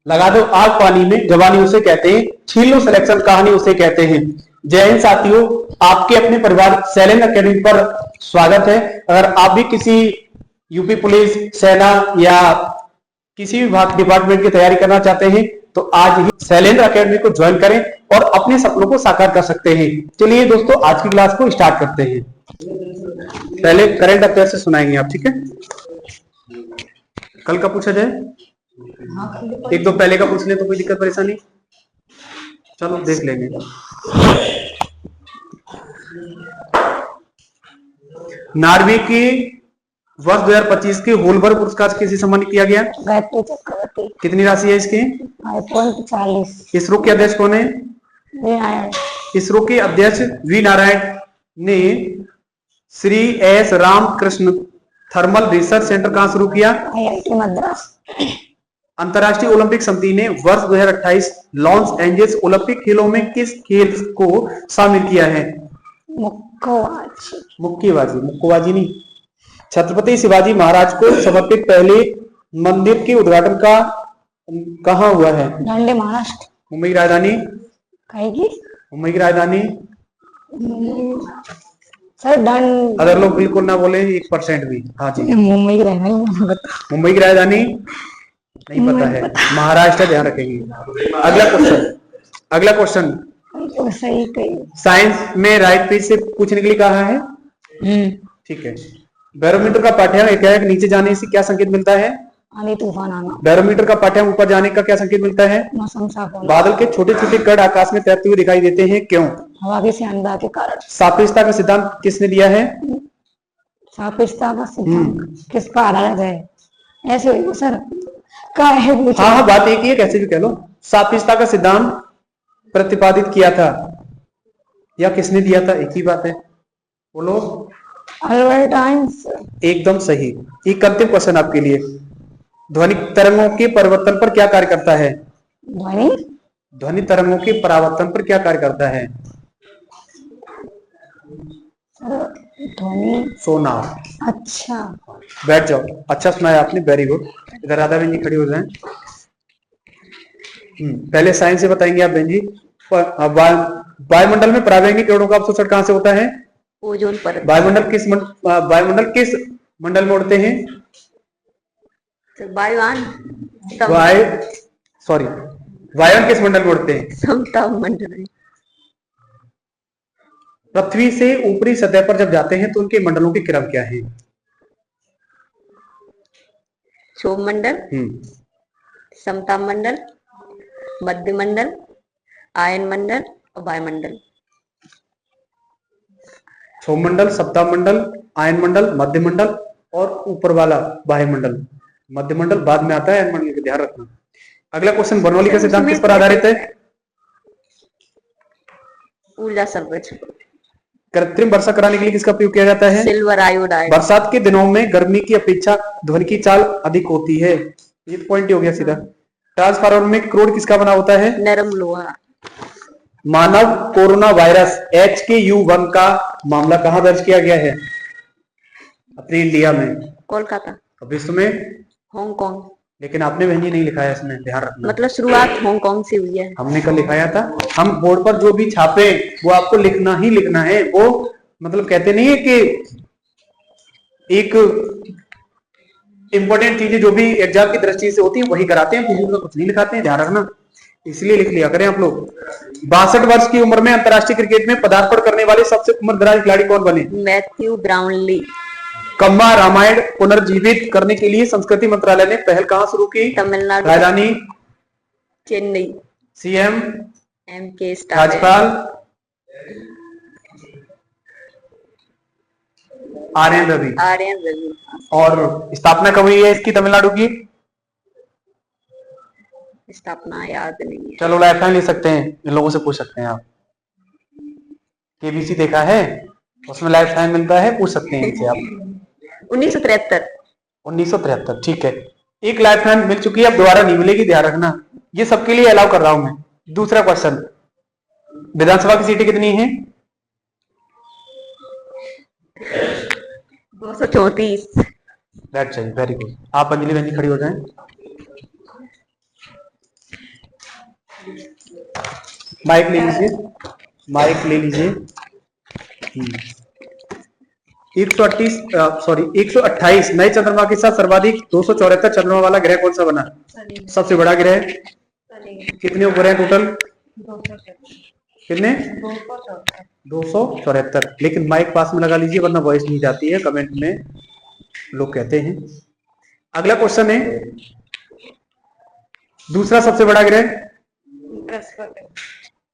लगा दो आग पानी में जवानी उसे कहते हैं, छीन लो सिलेक्शन कहानी उसे कहते हैं। जय हिंद साथियों, आपके अपने परिवार शैलेंद्र एकेडमी पर स्वागत है। अगर आप भी किसी यूपी पुलिस, सेना या किसी भी डिपार्टमेंट की तैयारी करना चाहते हैं तो आज ही शैलेंद्र एकेडमी को ज्वाइन करें और अपने सपनों को साकार कर सकते हैं। चलिए दोस्तों, आज की क्लास को स्टार्ट करते हैं। पहले करंट अफेयर से सुनाएंगे आप, ठीक है? कल का पूछा जाए, एक दो पहले का पूछ ले तो कोई दिक्कत परेशानी, चलो देख लेंगे। नार्वे की वर्ष 2025 के होलबर्ग पुरस्कार किसे सम्मानित किया गया? गायत्री चक्रवर्ती। कितनी राशि है इसकी? 40। इसरो के अध्यक्ष कौन है? इसरो के अध्यक्ष वी नारायण ने Shri S Ramakrishna thermal research centre कहां शुरू किया? IIT मद्रास। अंतर्राष्ट्रीय ओलंपिक समिति ने वर्ष 2028 लॉस एंजल्स ओलंपिक खेलों में किस खेल को शामिल किया है? मुक्केबाजी नहीं। छत्रपति शिवाजी महाराज को समर्पित पहले मंदिर के उद्घाटन का कहां हुआ है? दांडी, महाराष्ट्र। मुंबई की राजधानी? मुंबई की राजधानी सर अगर लोग बिल्कुल ना बोले 1% भी। हाँ जी, मुंबई की राजधानी। मुंबई की राजधानी नहीं पता है, महाराष्ट्र, ध्यान रखेंगे। अगला क्वेश्चन सही कही। साइंस में राइट पेज से कुछ निकली कहा है? ठीक है। बैरोमीटर का पाठ्यांक नीचे जाने से क्या संकेत मिलता है? आंधी तूफान आना। बैरोमीटर का पाठ्यांक ऊपर जाने का क्या संकेत मिलता है? मौसम साफ होना। बादल के छोटे छोटे कण आकाश में तैरते हुए दिखाई देते हैं, क्यों? हवा की श्यानता के कारण। सापेक्षता का सिद्धांत किसने दिया है? सापेक्षता का सिद्धांत किस पर आधारित है? ऐसे होगा सर, क्या है? हाँ, बात एक ही है, कैसे भी कह लो। सापेक्षता का सिद्धांत प्रतिपादित किया था या किसने दिया था, एक ही बात है, बोलो। Albert Einstein. एकदम सही। एक अंतिम क्वेश्चन आपके लिए, ध्वनि तरंगों के परिवर्तन पर क्या कार्य करता है? ध्वनि तरंगों के परावर्तन पर क्या कार्य करता है? ध्वनि सोनार। अच्छा, बैठ जाओ। अच्छा सुनाया आपने, वेरी गुड। इधर राधा बहन जी खड़ी हो जाए। पहले साइंस से बताएंगे आप बहन जी। वायुमंडल में पराबैंगनी किरणों का अवशोषण कहां से होता है? ओजोन परत। वायुमंडल किस मंडल में उड़ते हैं? वायुयान किस मंडल में उड़ते हैं? समताप मंडल। पृथ्वी से ऊपरी सतह पर जब जाते हैं तो उनके मंडलों के क्रम क्या है? क्षोभ मंडल, समताप मंडल, मध्य मंडल, आयन मंडल और वायुमंडल। क्षोभ मंडल, सप्ताह मंडल, आयन मंडल, मध्य मंडल और ऊपर वाला वायुमंडल। मध्य मंडल बाद में आता है, आयन मंडल का ध्यान रखना। अगला क्वेश्चन, बर्नौली का सिद्धांत किस पर आधारित है? ऊर्जा संरक्षण। कृत्रिम वर्षा कराने के लिए किसका प्रयोग किया जाता है? Silver iodide. बरसात के दिनों में गर्मी की अपेक्षा ध्वनि की चाल अधिक होती है, ये पॉइंट हो गया सीधा। ट्रांसफार्मर में क्रोड किसका बना होता है? नरम लोहा। मानव कोरोना वायरस HKU1 का मामला कहां दर्ज किया गया है? अपनी इंडिया में। कोलकाता। विश्व में? हांगकांग। लेकिन आपने बहन जी नहीं लिखाया इसमें, ध्यान रखना। मतलब शुरुआत हांगकांग से हुई है। हमने कल लिखाया था। हम बोर्ड पर जो भी छापे वो आपको लिखना ही लिखना है। वो मतलब कहते नहीं है कि एक इंपॉर्टेंट चीजें जो भी एग्जाम की दृष्टि से होती है वही कराते हैं, कुछ नहीं लिखाते हैं, ध्यान रखना। इसलिए लिख लिया करें आप लोग। 62 वर्ष की उम्र में अंतर्राष्ट्रीय क्रिकेट में पदार्पण करने वाले सबसे उम्रदराज खिलाड़ी कौन बने? Matthew Brownlee. कम्बा रामायण पुनर्जीवित करने के लिए संस्कृति मंत्रालय ने पहल कहां शुरू की? तमिलनाडु। राजधानी? चेन्नई। CM? MK Stalin. राज्यपाल? आर्यन रवि। और स्थापना कब हुई है इसकी, तमिलनाडु की? स्थापना याद नहीं है। चलो लाइफ लाइन ले सकते हैं, इन लोगों से पूछ सकते हैं आप। KBC देखा है, उसमें लाइफ लाइन मिलता है, पूछ सकते हैं इनसे आप। 1973। ठीक है, एक लाइफ लाइन मिल चुकी है, अब दोबारा नहीं मिलेगी, ध्यान रखना। ये सबके लिए अलाउ कर रहा हूं मैं। दूसरा क्वेश्चन, विधानसभा की सीटें कितनी हैं? 234। That's it, very good. आप अंजलि बहन जी खड़ी हो जाएं। माइक ले लीजिए, माइक ले लीजिए। 128 नए चंद्रमा के साथ सर्वाधिक 274 चंद्रमा वाला ग्रह कौन सा बना? सबसे बड़ा ग्रह कितने ऊपर है टोटल? कितने? 274। लेकिन माइक पास में लगा लीजिए वरना वॉइस नहीं जाती है, कमेंट में लोग कहते हैं। अगला क्वेश्चन है, दूसरा सबसे बड़ा ग्रह।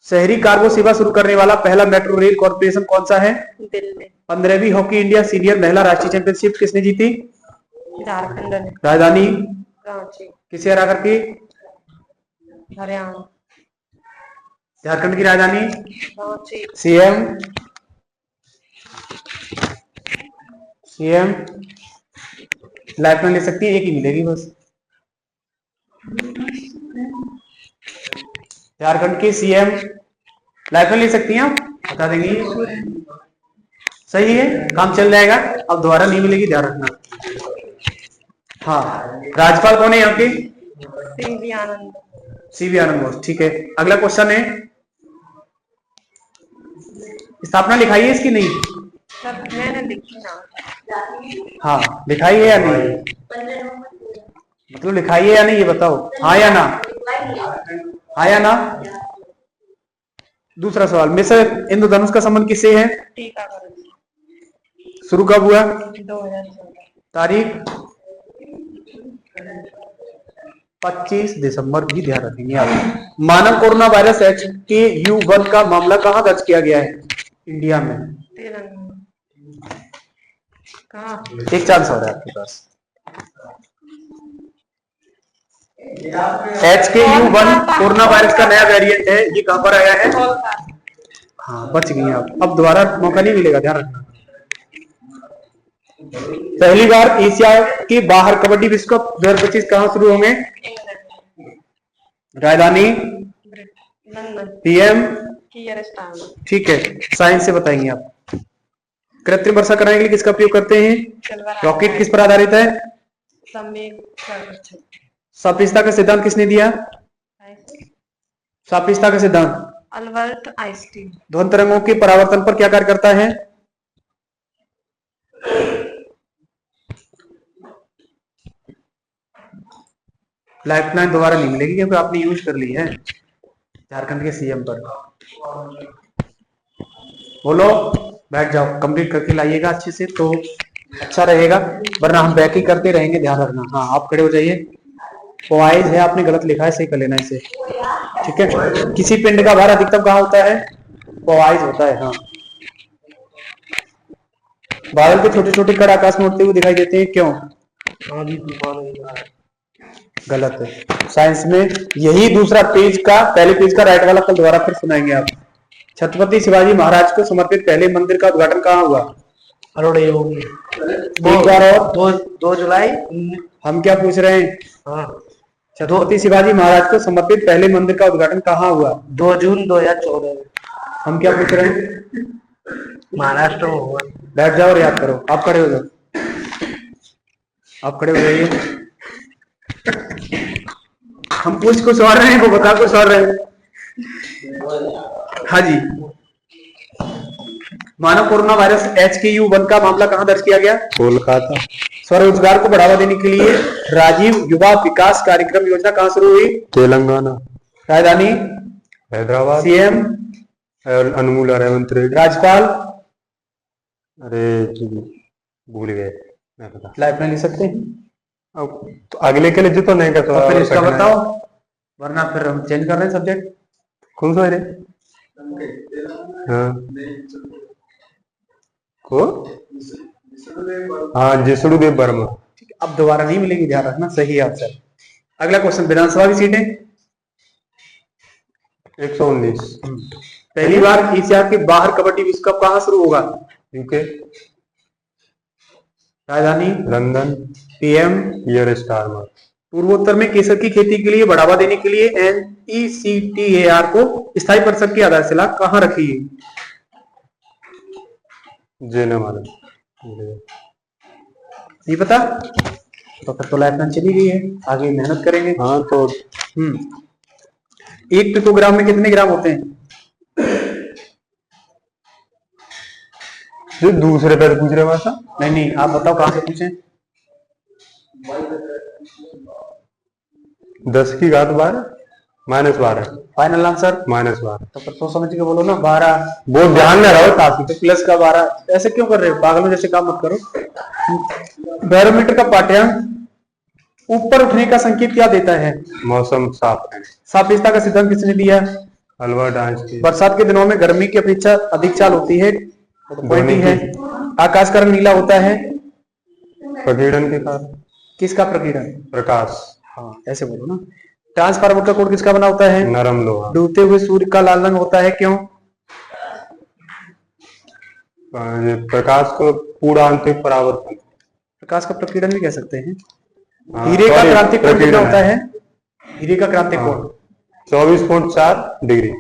शहरी कार्गो सेवा शुरू करने वाला पहला मेट्रो रेल कॉर्पोरेशन कौन सा है? दिल्ली। 15वीं हॉकी इंडिया सीनियर महिला राष्ट्रीय चैंपियनशिप किसने जीती? झारखंड। राजधानी रांची। किसे हरा करके? हरियाणा। झारखंड की राजधानी रांची। सीएम लाइफ में ले सकती है, एक ही मिलेगी बस। झारखंड के सीएम लाइफ में ले सकती हैं आप, बता देंगे। सही है, काम चल जाएगा। अब दोबारा नहीं मिलेगी, ध्यान रखना। हाँ, राज्यपाल कौन है यहाँ के? सीवी आनंद। सीवी आनंद बोस, ठीक है। अगला क्वेश्चन है, स्थापना लिखाई है इसकी? नहीं सर, मैंने लिखी ना। हाँ, लिखाई है या नहीं? मतलब लिखाई है या नहीं, ये बताओ, हाँ या ना? हाँ या ना? दूसरा सवाल, मिस्र इंद्रधनुष का संबंध किससे है? शुरू कब हुआ? 2014। तारीख 25 दिसंबर भी ध्यान रखेंगे आप। मानव कोरोना वायरस HKU1 का मामला कहां दर्ज किया गया है? इंडिया में। एक चांस हो रहा है आपके पास। HKU1 कोरोना वायरस का नया वेरिएंट है, ये कहां पर आया है? हाँ, बच गई आप, अब दोबारा मौका नहीं मिलेगा, ध्यान रखना। पहली बार एशिया के बाहर कबड्डी विश्व कप 2025 कहां शुरू होंगे? राजधानी पीएम, ठीक है। साइंस से बताएंगे आप। कृत्रिम वर्षा कराने के लिए किसका उपयोग करते हैं? रॉकेट किस पर आधारित है? सापेक्षता का सिद्धांत किसने दिया? सापेक्षता का सिद्धांत अल्बर्ट आइंस्टीन। ध्वनि तरंगों के परावर्तन पर क्या कार्य करता है? लाइफलाइन दोबारा नहीं मिलेगी क्योंकि आपने यूज कर ली है झारखंड के सीएम पर। बोलो, बैठ जाओ, कंप्लीट करके लाइएगा अच्छे से तो अच्छा रहेगा, वरना हम बैक ही करते रहेंगे, ध्यान रखना। हाँ, आप खड़े हो जाइए। पॉइज है, आपने गलत लिखा है, सही कर लेना इसे, ठीक है। किसी पिंड का भार अधिकतम कहाँ होता है? पॉइज होता है। हाँ, बादल के छोटे छोटे कण आकाश में उड़ते हुए दिखाई देते हैं, क्यों? गलत है। साइंस में यही दूसरा पेज का, पहले पेज का राइट वाला कल दोबारा फिर सुनाएंगे आप। छत्रपति शिवाजी महाराज को समर्पित पहले मंदिर का उद्घाटन कहाँ हुआ? अरोड़े होगी। एक बार और, 2 जुलाई। हम क्या पूछ रहे हैं? हाँ, छत्रपति शिवाजी महाराज को समर्पित पहले मंदिर का उद्घाटन कहाँ हुआ? 2 जून 2014। हम क्या पूछ रहे हैं? महाराष्ट्र में हुआ। बैठ जाओ और याद करो। आप खड़े हो जाओ, आप खड़े हो जाइए। हम पूछ कुछ और रहे हैं, वो बता कुछ और रहे हैं। हाँ जी, मानव कोरोना वायरस HKU1 का मामला कहां दर्ज किया गया? कोलकाता। स्वरोजगार को बढ़ावा देने के लिए राजीव युवा विकास कार्यक्रम योजना कहां शुरू हुई? तेलंगाना। राजधानी हैदराबाद। सीएम अनुमूला रेवंत रेड्डी। राज्यपाल अरे भूल गए, मैं पता। लाइफ में ले सकते हैं अब तो अगले के लिए तो नहीं कर तो फिर इसका बताओ, वरना फिर हम चेंज कर रहे हैं सब्जेक्ट। कौन सा है रे? हाँ को हाँ, जिसुदेव वर्मा। अब दोबारा नहीं मिलेगी, ध्यान रखना। सही आंसर। अगला क्वेश्चन, विधानसभा की सीटें 119। पहली बार एशिया के बाहर कबड्डी विश्व कप कहां शुरू होगा? यूके। राजधानी London. PM year star mark. पूर्वोत्तर में केसर की खेती के लिए बढ़ावा देने के लिए NECTAR को स्थायी परिषद की आधारशिला कहां रखी है? जेने मालूम, नहीं पता तो फिर तो लाइफ चली गई है, आगे मेहनत करेंगे। हाँ तो एक पिकोग्राम में कितने ग्राम होते हैं? जो दूसरे पे पूछ रहे मासा नहीं नहीं, आप बताओ कहां से पूछें। 10 की घात 12 -12 फाइनल आंसर? -12। तो फिर तो समझ के बोलो ना, 12 बहुत ध्यान में रहो ताकि तो प्लस का 12। ऐसे क्यों कर रहे हो, पागलों जैसे काम मत करो। बैरोमीटर का पाठ्यांक ऊपर उठने का संकेत क्या देता है? मौसम साफ है। सापेक्षता का सिद्धांत किसने दिया? Albert Einstein. बरसात के दिनों में गर्मी की अपेक्षा अधिक चाल होती है, तो पॉइंट ही है। आकाश का रंग नीला होता है प्रकीर्णन के कारण। किसका प्रकीर्णन? प्रकाश। हाँ ऐसे बोलो ना। ट्रांसफार्मर का कोड किसका बना होता है? नरम लोहा। डूबते हुए सूर्य का लाल रंग होता है, क्यों? ये प्रकाश को पूरा आंतरिक परावर्तन। प्रकाश का प्रकीर्णन भी कह सकते हैं। हाँ, हीरे का sorry, क्रांतिक कोण कितना प्रकीर्णन होता है? हीरे का क्रांतिक कोण 24.4 डिग्री।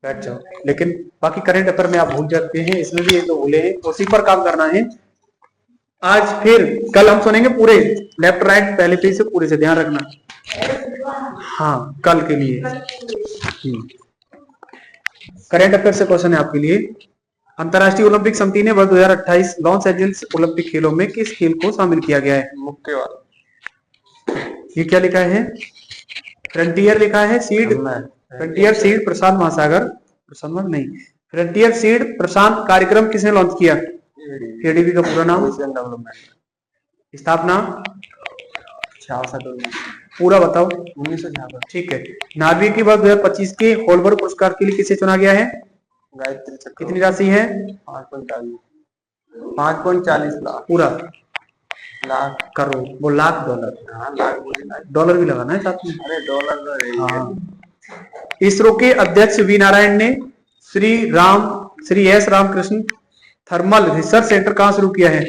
बैठ जाओ। लेकिन बाकी करंट अफेयर में आप भूल जाते हैं, इसमें भी एक दो भूले हैं, उसी पर काम करना है आज। फिर कल हम सुनेंगे पूरे लेफ्ट राइट पहले पेज से पूरे से, ध्यान रखना। हाँ कल के लिए करंट अफेयर से क्वेश्चन है आपके लिए। अंतर्राष्ट्रीय ओलंपिक समिति ने वर्ष 2028 लॉस एंजल्स ओलंपिक खेलों में किस खेल को शामिल किया गया है? मुक्केबाजी। ये क्या लिखा है? फ्रंटियर लिखा है, सीड फ्रंटियर सीड प्रशांत महासागर, प्रशांत नहीं, फ्रंटियर सीड प्रशांत कार्यक्रम किसने लॉन्च किया? एडीबी का पूरा नाम? स्थापना? पूरा बताओ। 1966। ठीक है। नार्वे की वर्ष 2025 के होलबर्ग पुरस्कार के लिए किसे चुना गया है? गायत्री चक्र। कितनी राशि है? 5.40 लाख। पूरा लाख करोड़, वो लाख डॉलर। हाँ लाख बोले ना। डॉलर भी लगाना है साथ में। अरे डॉलर तो है ही है। हाँ। इसरो के अध्यक्ष वी नारायण ने Shri S Ramakrishna thermal research centre कहां शुरू किया है?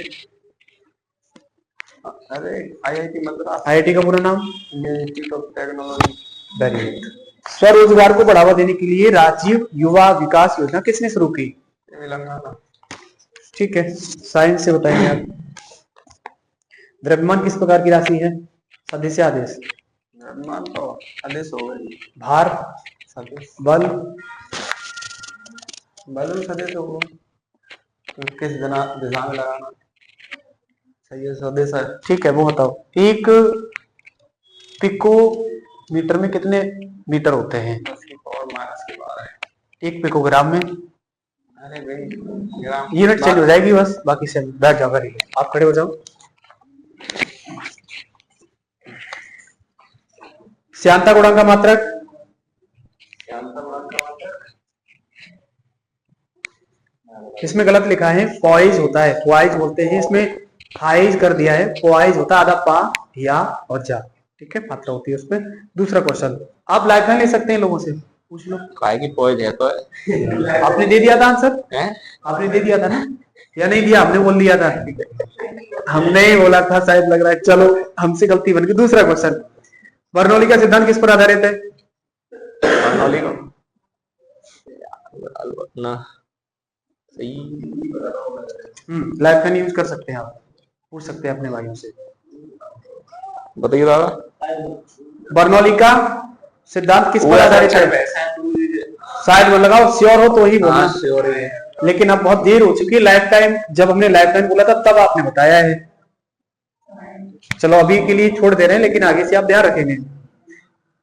अरे IIT मद्रास। आईआईटी का पूरा नाम? Institute of technology. Very good. स्वरोजगार को बढ़ावा देने के लिए राजीव युवा विकास योजना किसने शुरू की? तेलंगाना। ठीक है, साइंस से बताएंगे आप। द्रव्यमान किस प्रकार की राशि है? सदिश या आदेश? द्रव्यमान तो आदेश हो गई। भार? सदिश। बल? बल में सदिश हो गई। तो किस दिशा में लगाना सही है? सदिश है। ठीक है, वो बताओ। एक पिको मीटर में कितने मीटर होते हैं? 10 की पावर माइनस के 12। एक पिकोग्राम में? अरे भाई ग्राम यूनिट चेंज हो जाएगी बस, बाकी से बैठ जाओ। करिए, आप खड़े हो जाओ। श्यानता गुणांक का मात्रक? इसमें गलत लिखा है, पॉइज होता है, पॉइज बोलते हैं, इसमें फाइज कर दिया है, पॉइज होता है आधा पा या और जा। ठीक है, मात्रा होती है उसमें। दूसरा क्वेश्चन आप लाइफ लाइन ले सकते हैं, लोगों से पूछ लो। काय की पॉइज है तो है। आपने दे दिया था आंसर? आपने दे दिया था ना, या नहीं दिया? हमने बोल दिया था, हमने ही बोला था शायद, लग रहा है। चलो हमसे गलती बन गई। दूसरा क्वेश्चन, बर्नौली का सिद्धांत किस पर आधारित है? बर्नौली का ना सही। लाइफ लाइन यूज कर सकते हैं आप, पूछ सकते हैं अपने भाइयों से। बताइए दादा। बर्नौली का सिद्धांत किस पर आधारित है? शायद वो लगाओ, श्योर हो तो ही बोलना। श्योर है। लेकिन अब बहुत देर हो चुकी है। लाइफ टाइम, जब हमने लाइफ टाइम बोला था तब आपने बताया है। चलो अभी के लिए छोड़ दे रहे हैं, लेकिन आगे से आप ध्यान रखेंगे।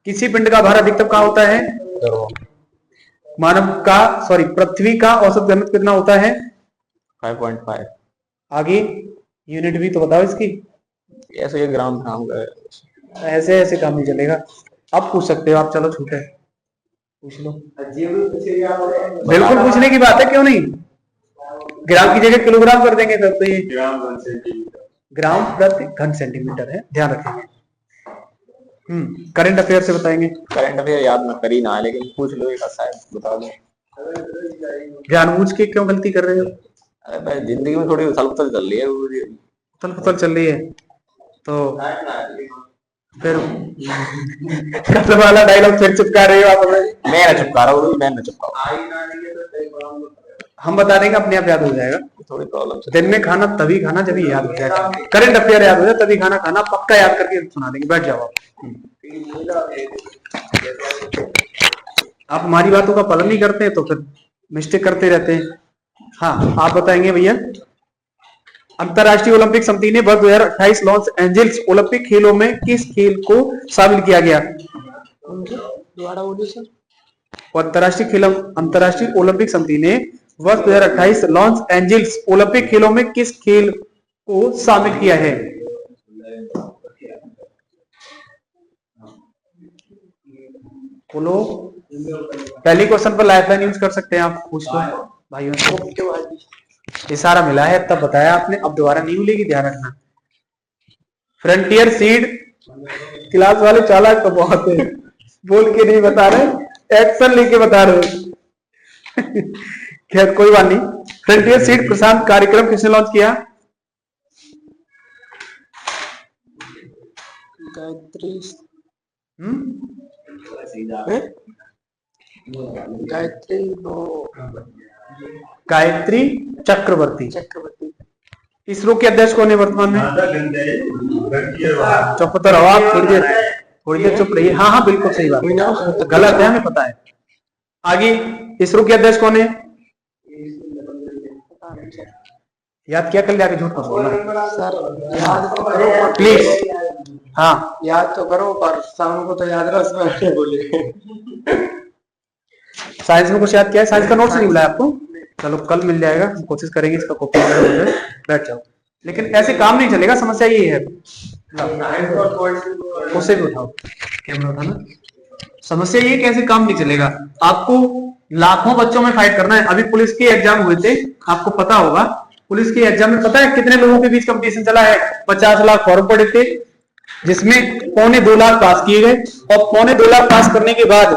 किसी पिंड का भार अधिकतम कहाँ होता है? मानव का पृथ्वी का औसत घनत्व कितना होता है? 5.5। आगे यूनिट भी तो बताओ इसकी। ऐसे ये ग्राम का ऐसे ऐसे काम नहीं चलेगा। अब पूछ सकते हो आप, चलो छूटे पूछ लो। बिल्कुल पूछने की बात है, क्यों नहीं? ग्राम की जगह किलोग्राम कर देंगे फिर तो। ये ग्राम प्रति घन सेंटीमीटर है, ध्यान रखेंगे। करंट अफेयर से बताएंगे। करंट अफेयर याद में करी ना, लेकिन पूछ लो एक शायद बता दो। जानबूझ के क्यों गलती कर रहे हो? अरे भाई जिंदगी में थोड़ी उथल पुथल चल रही है। उथल पुथल चल रही है तो फिर कल वाला डायलॉग फिर चिपका रहे हो आप हमें। मैं ना चिपका रहा हूँ, मैं ना चिपका। हम बता देंगे, अपने आप याद हो जाएगा। थोड़ी प्रॉब्लम दिन में खाना तभी खाना जब याद हो जाएगा। करंट अफेयर याद हो जाए तभी खाना खाना, पक्का याद करके सुना देंगे। बैठ जाओ आप। आप हमारी बातों का पालन नहीं करते हैं तो फिर मिस्टेक करते रहते हैं। हाँ, आप बताएंगे भैया। अंतरराष्ट्रीय ओलंपिक समिति ने वर्ष 2028 लॉस एंजल्स ओलंपिक खेलों में किस खेल को शामिल किया गया? दोबारा बोलिए सर। अंतरराष्ट्रीय ओलंपिक समिति ने वर्ष 2028 लॉस एंजल्स ओलंपिक खेलों में किस खेल को शामिल किया है? बोलो। पहले क्वेश्चन पर लाइफलाइन यूज कर सकते हैं आप, पूछ लो भाइयों से। इशारा मिला है तब बताया आपने, अब दोबारा नहीं मिलेगी, ध्यान रखना। फ्रंटियर सीड क्लास वाले चालाक तो बहुत है, बोल के नहीं बता रहे, एक्शन लेके बता रहे। खैर कोई बात नहीं। फ्रंटियर सीड प्रशांत कार्यक्रम किसने लॉन्च किया? गायत्री गायत्री चक्रवर्ती। इसरो के अध्यक्ष कौन है वर्तमान में? चुप तो रहो आप, थोड़ी देर चुप रहिए। हाँ हाँ बिल्कुल सही बात, गलत है हमें पता है। आगे इसरो के अध्यक्ष कौन है? याद क्या कर लिया, झूठ मत बोलना सर। याद तो करो प्लीज। हाँ याद तो करो, पर शाम को तो याद रहा बोले। साइंस में कुछ याद किया है? साइंस का नोट्स नहीं मिला है आपको? चलो कल मिल जाएगा, हम कोशिश करेंगे इसका कॉपी वगैरह बैठ जाओ। लेकिन ऐसे काम नहीं चलेगा, समस्या ये है। उसे भी उठाओ, कैमरा उठाना। समस्या ये कैसे काम नहीं चलेगा, आपको लाखों बच्चों में फाइट करना है। अभी पुलिस के एग्जाम हुए थे, आपको पता होगा। पुलिस के एग्जाम में पता है कितने लोगों के बीच कंपटीशन चला है? 50 लाख फॉर्म पड़े थे, जिसमें 2.25 लाख पास किए गए, और 2.25 लाख पास करने के बाद